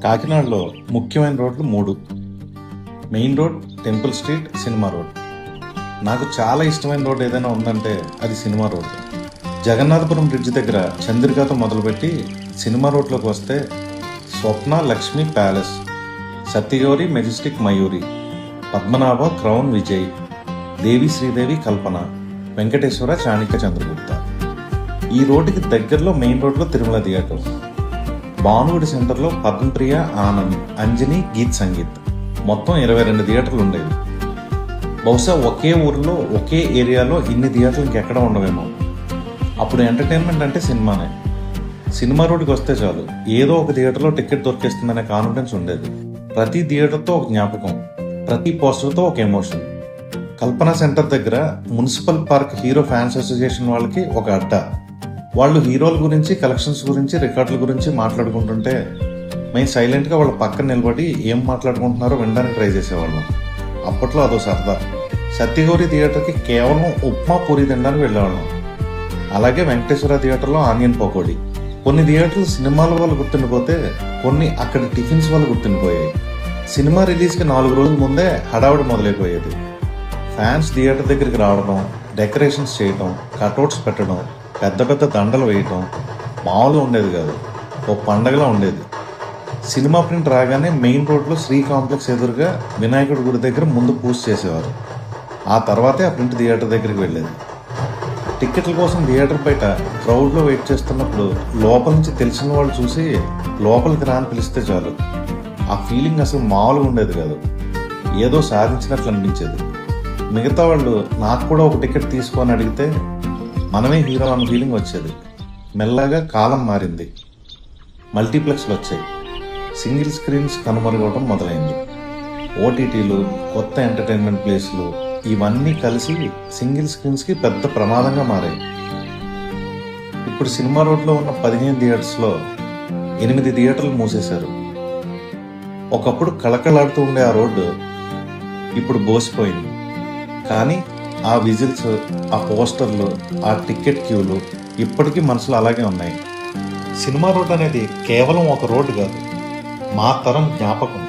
కాకినాడలో ముఖ్యమైన రోడ్లు 3. Main road, temple street, cinema road. నాకు చాలా ఇష్టమైన రోడ్ ఏదైనా ఉందంటే అది సినిమా రోడ్. జగన్నాథపురం బ్రిడ్జ్ దగ్గర చంద్రికతో మొదలుపెట్టి సినిమా రోడ్లోకి వస్తే Swapna Lakshmi Palace, Satyagowri Majestic Mayuri, Padmanabha Crown Vijay, Devi Sridevi Kalpana, Venkateswara Chanakya Chandragupta. ఈ రోడ్డుకి దగ్గరలో మెయిన్ రోడ్లో తిరుమల థియేటర్, భానుగుడి సెంటర్లో పద్మప్రియ, ఆనంద్, అంజని, గీత్ సంగీత్. మొత్తం 22 థియేటర్లు ఉండేవి. బహుశా ఒకే ఊరిలో ఒకే ఏరియాలో ఇన్ని థియేటర్లు ఇంకెక్కడ ఉండవేమో. అప్పుడు ఎంటర్టైన్మెంట్ అంటే సినిమానే. సినిమా రోడ్డుకి వస్తే చాలు ఏదో ఒక థియేటర్లో టికెట్ దొరికేస్తుందనే కాన్ఫిడెన్స్ ఉండేది. ప్రతి థియేటర్తో ఒక జ్ఞాపకం, ప్రతి పోస్టర్తో ఒక ఎమోషన్. కల్పన సెంటర్ దగ్గర municipal park hero fans association వాళ్ళకి ఒక అడ్డా. వాళ్ళు హీరోల గురించి, కలెక్షన్స్ గురించి, రికార్డుల గురించి మాట్లాడుకుంటుంటే మేము సైలెంట్గా వాళ్ళ పక్కన నిలబడి ఏం మాట్లాడుకుంటున్నారో వినడానికి ట్రై చేసేవాళ్ళం. అప్పట్లో అదో సరదా. సత్యగౌరి థియేటర్కి కేవలం ఉప్మా పూరి తినడానికి వెళ్ళేవాళ్ళం. అలాగే వెంకటేశ్వర థియేటర్లో ఆనియన్ పకోడీ. కొన్ని థియేటర్లు సినిమాల వల్ల గుర్తుండిపోతే కొన్ని అక్కడ టిఫిన్స్ వల్ల గుర్తుండిపోయాయి. సినిమా రిలీజ్కి 4 రోజుల ముందే హడావుడి మొదలైపోయేది. ఫ్యాన్స్ థియేటర్ దగ్గరికి రావడం, డెకరేషన్స్ చేయటం, కట్అవుట్స్ పెట్టడం, పెద్ద పెద్ద దండలు వేయటం మామూలుగా ఉండేది కాదు, ఓ పండగలా ఉండేది. సినిమా ప్రింట్ రాగానే మెయిన్ రోడ్లో శ్రీ కాంప్లెక్స్ ఎదురుగా వినాయకుడి గుడి దగ్గర ముందు పూజ చేసేవారు. ఆ తర్వాతే ఆ ప్రింట్ థియేటర్ దగ్గరికి వెళ్ళేది. టిక్కెట్ల కోసం థియేటర్ బయట క్రౌడ్లో వెయిట్ చేస్తున్నప్పుడు లోపల నుంచి తెలిసిన వాళ్ళు చూసి లోపలికి రాని పిలిస్తే చాలు, ఆ ఫీలింగ్ అసలు మామూలుగా ఉండేది కాదు. ఏదో సాధించినట్లు అనిపించేది. మిగతా వాళ్ళు నాకు కూడా ఒక టికెట్ తీసుకొని అడిగితే మనమే హీరో అన్న ఫీలింగ్ వచ్చేది. మెల్లగా కాలం మారింది. మల్టీప్లెక్స్లు వచ్చాయి. సింగిల్ స్క్రీన్స్ కనుమరుగవడం మొదలైంది. ఓటీటీలు, కొత్త ఎంటర్టైన్మెంట్ ప్లేస్లు ఇవన్నీ కలిసి సింగిల్ స్క్రీన్స్కి పెద్ద ప్రమాదంగా మారాయి. ఇప్పుడు సినిమా రోడ్లో ఉన్న 15 థియేటర్స్లో 8 థియేటర్లు మూసేశారు. ఒకప్పుడు కళకళాడుతూ ఉండే ఆ రోడ్డు ఇప్పుడు బోసిపోయింది. కానీ ఆ విజిల్స్, ఆ పోస్టర్లు, ఆ టికెట్ క్యూలు ఇప్పటికీ మనసులో అలాగే ఉన్నాయి. సినిమా రోడ్ అనేది కేవలం ఒక రోడ్డు కాదు, మా తరం జ్ఞాపకం.